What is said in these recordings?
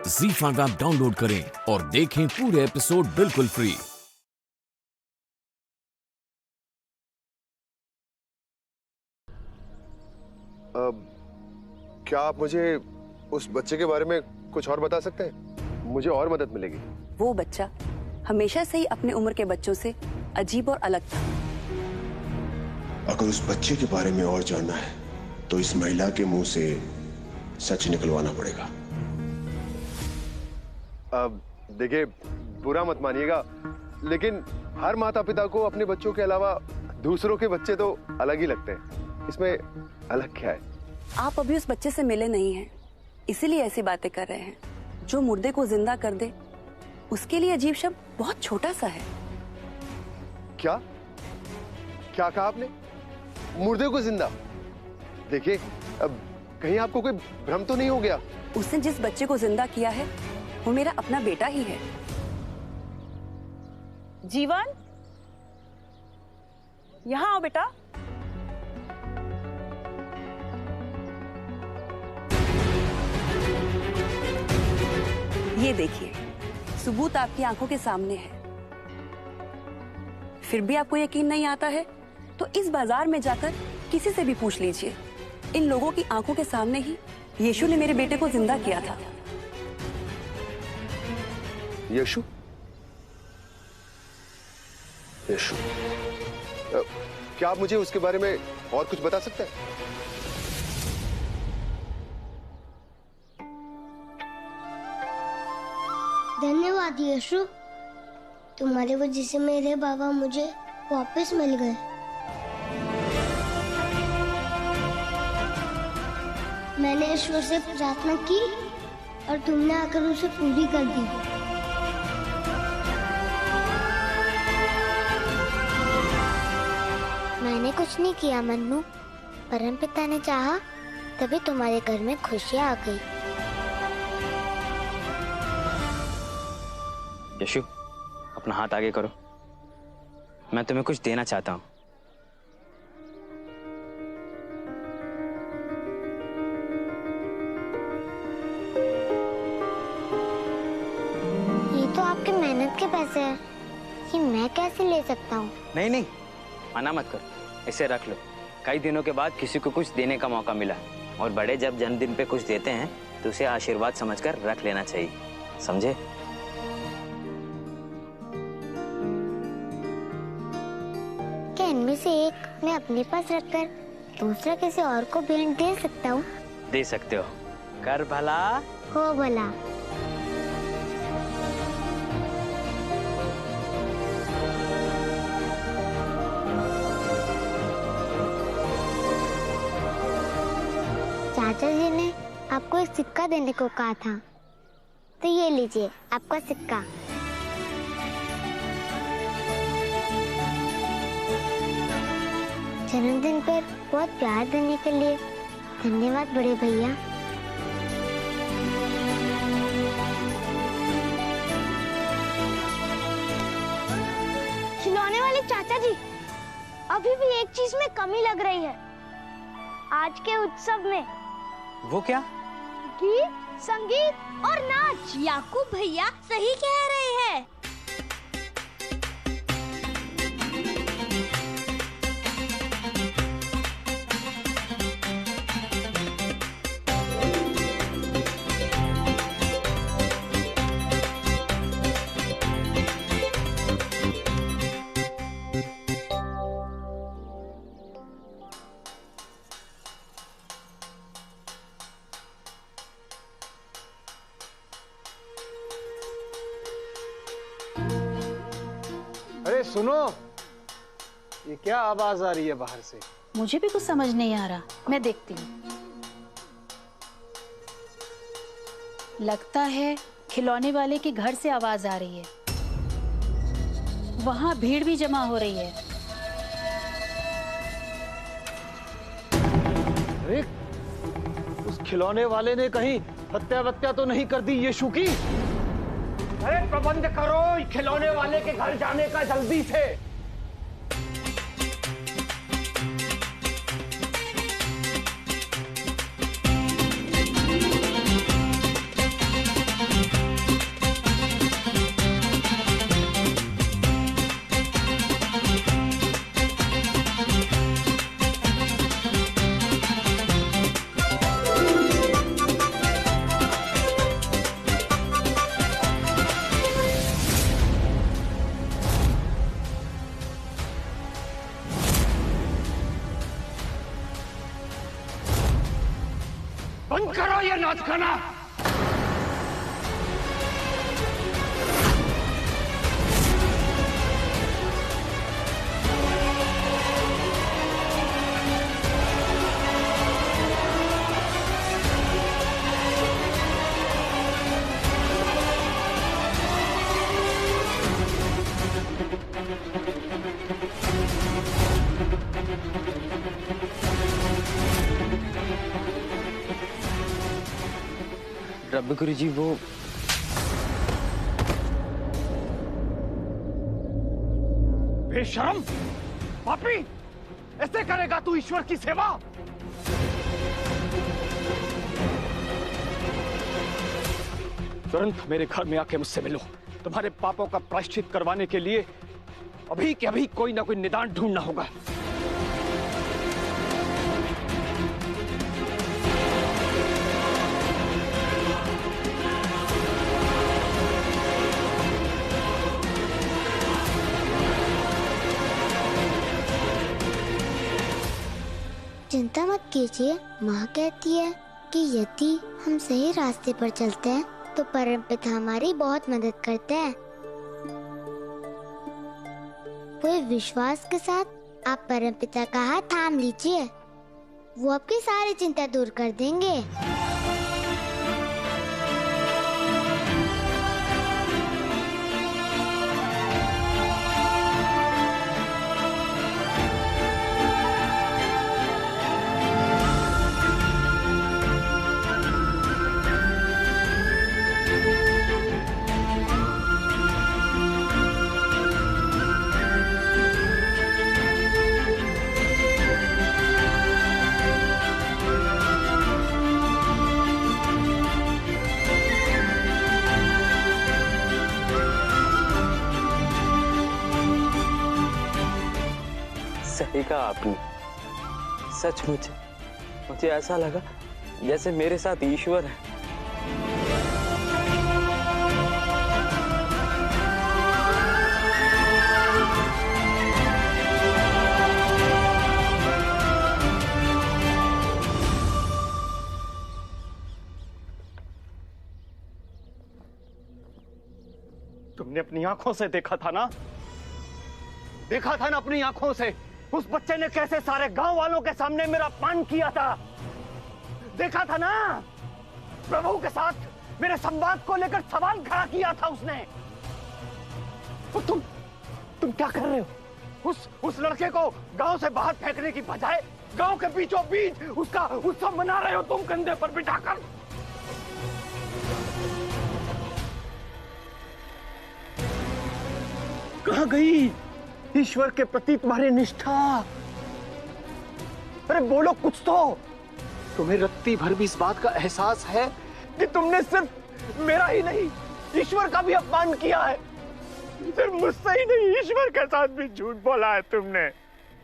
ZEE5 app download करें और देखें पूरे एपिसोड बिल्कुल फ्री। क्या आप मुझे उस बच्चे के बारे में कुछ और बता सकते हैं? मुझे और मदद मिलेगी। वो बच्चा हमेशा से ही अपने उम्र के बच्चों से अजीब और अलग था। अगर उस बच्चे के बारे में और जानना है तो इस महिला के मुंह से सच निकलवाना पड़ेगा। देखिए, बुरा मत मानिएगा, लेकिन हर माता पिता को अपने बच्चों के अलावा दूसरों के बच्चे तो अलग ही लगते हैं। इसमें अलग क्या है? आप अभी उस बच्चे से मिले नहीं हैं, इसीलिए ऐसी बातें कर रहे हैं। जो मुर्दे को जिंदा कर दे, उसके लिए अजीब शब्द बहुत छोटा सा है। क्या क्या कहा आपने? मुर्दे को जिंदा? देखिए, अब कहीं आपको कोई भ्रम तो नहीं हो गया? उसने जिस बच्चे को जिंदा किया है वो मेरा अपना बेटा ही है। जीवन, यहाँ आओ बेटा। ये देखिए, सबूत आपकी आंखों के सामने है। फिर भी आपको यकीन नहीं आता है तो इस बाजार में जाकर किसी से भी पूछ लीजिए। इन लोगों की आंखों के सामने ही यीशु ने मेरे बेटे को जिंदा किया था। यीशु? यीशु? क्या आप मुझे उसके बारे में और कुछ बता सकते हैं? धन्यवाद यीशु, तुम्हारी वजह से मेरे बाबा मुझे वापस मिल गए। मैंने ईश्वर से प्रार्थना की और तुमने आकर उसे पूरी कर दी। मैंने कुछ नहीं किया मन्नू, परमपिता ने चाहा तभी तुम्हारे घर में खुशियाँ आ गई। यीशु, अपना हाथ आगे करो, मैं तुम्हें कुछ देना चाहता हूँ। ये तो आपकी मेहनत के पैसे हैं, ये मैं कैसे ले सकता हूँ? नहीं नहीं, मना मत करो, इसे रख लो। कई दिनों के बाद किसी को कुछ देने का मौका मिला, और बड़े जब जन्मदिन पे कुछ देते हैं तो उसे आशीर्वाद समझकर रख लेना चाहिए, समझे? क्या इनमें से एक मैं अपने पास रखकर दूसरा किसी और को भेंट दे सकता हूँ? दे सकते हो, कर भला हो भला। चाचा जी ने आपको एक सिक्का देने को कहा था, तो ये लीजिए आपका सिक्का। जन्मदिन पर बहुत प्यार देने के लिए धन्यवाद बड़े भैया। खिलौने वाले चाचा जी, अभी भी एक चीज में कमी लग रही है। आज के उत्सव में वो क्या? गीत, संगीत और नाच। याकूब भैया सही कह रहे हैं। अरे सुनो, ये क्या आवाज आ रही है बाहर से? मुझे भी कुछ समझ नहीं आ रहा, मैं देखती हूँ। लगता है खिलौने वाले के घर से आवाज आ रही है। वहाँ भीड़ भी जमा हो रही है। अरे, उस खिलौने वाले ने कहीं हत्या वत्या तो नहीं कर दी यीशु की? अरे प्रबंध करो खिलौने वाले के घर जाने का जल्दी से। नाच गाना। रब गुरुजी वो बेशरम, पापी, ऐसे करेगा तू ईश्वर की सेवा? तुरंत मेरे घर में आके मुझसे मिलो। तुम्हारे पापों का प्रायश्चित करवाने के लिए अभी के अभी कोई ना कोई निदान ढूंढना होगा। चिंता मत कीजिए, माँ कहती है कि यदि हम सही रास्ते पर चलते हैं तो परमपिता हमारी बहुत मदद करते हैं। पूरे विश्वास के साथ आप परमपिता का हाथ थाम लीजिए, वो आपकी सारी चिंता दूर कर देंगे। सही कहा आपने। सचमुच मुझे ऐसा लगा जैसे मेरे साथ ईश्वर है। तुमने अपनी आंखों से देखा था ना? देखा था ना अपनी आंखों से उस बच्चे ने कैसे सारे गांव वालों के सामने मेरा अपमान किया था। देखा था ना प्रभु के साथ मेरे संवाद को लेकर सवाल खड़ा किया था उसने। और तुम क्या कर रहे हो? उस लड़के को गांव से बाहर फेंकने की बजाय गांव के बीचों बीच उसका उत्सव मना रहे हो तुम, कंधे पर बिठाकर। कहां गई ईश्वर के प्रति तुम्हारी निष्ठा? अरे बोलो कुछ तो। तुम्हें रत्ती भर भी इस बात का एहसास है कि तुमने सिर्फ मेरा ही नहीं ईश्वर का भी अपमान किया है? सिर्फ मुझसे ही नहीं, ईश्वर के साथ भी झूठ बोला है तुमने।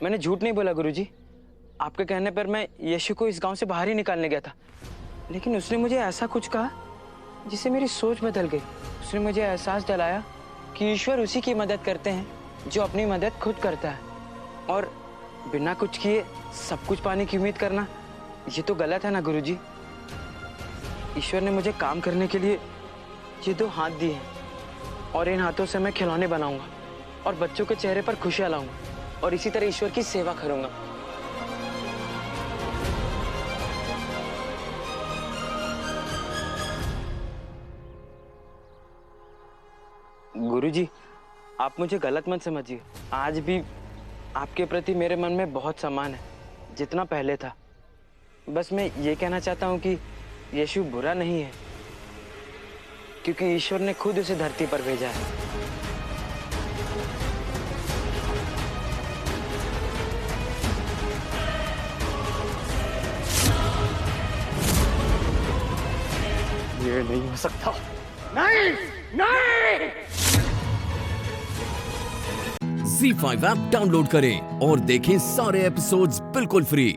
मैंने झूठ नहीं बोला गुरुजी। आपके कहने पर मैं यीशु को इस गांव से बाहर ही निकालने गया था, लेकिन उसने मुझे ऐसा कुछ कहा जिससे मेरी सोच बदल गई। उसने मुझे एहसास दिलाया कि ईश्वर उसी की मदद करते हैं जो अपनी मदद खुद करता है, और बिना कुछ किए सब कुछ पाने की उम्मीद करना ये तो गलत है ना गुरुजी। ईश्वर ने मुझे काम करने के लिए ये 2 हाथ दिए हैं, और इन हाथों से मैं खिलौने बनाऊंगा और बच्चों के चेहरे पर खुशियां लाऊंगा, और इसी तरह ईश्वर की सेवा करूंगा। गुरुजी, आप मुझे गलत मत समझिए। आज भी आपके प्रति मेरे मन में बहुत सम्मान है, जितना पहले था। बस मैं ये कहना चाहता हूँ कि यीशु बुरा नहीं है, क्योंकि ईश्वर ने खुद उसे धरती पर भेजा है। ये नहीं हो सकता। नहीं, नहीं। ZEE5 ऐप डाउनलोड करें और देखें सारे एपिसोड्स बिल्कुल फ्री।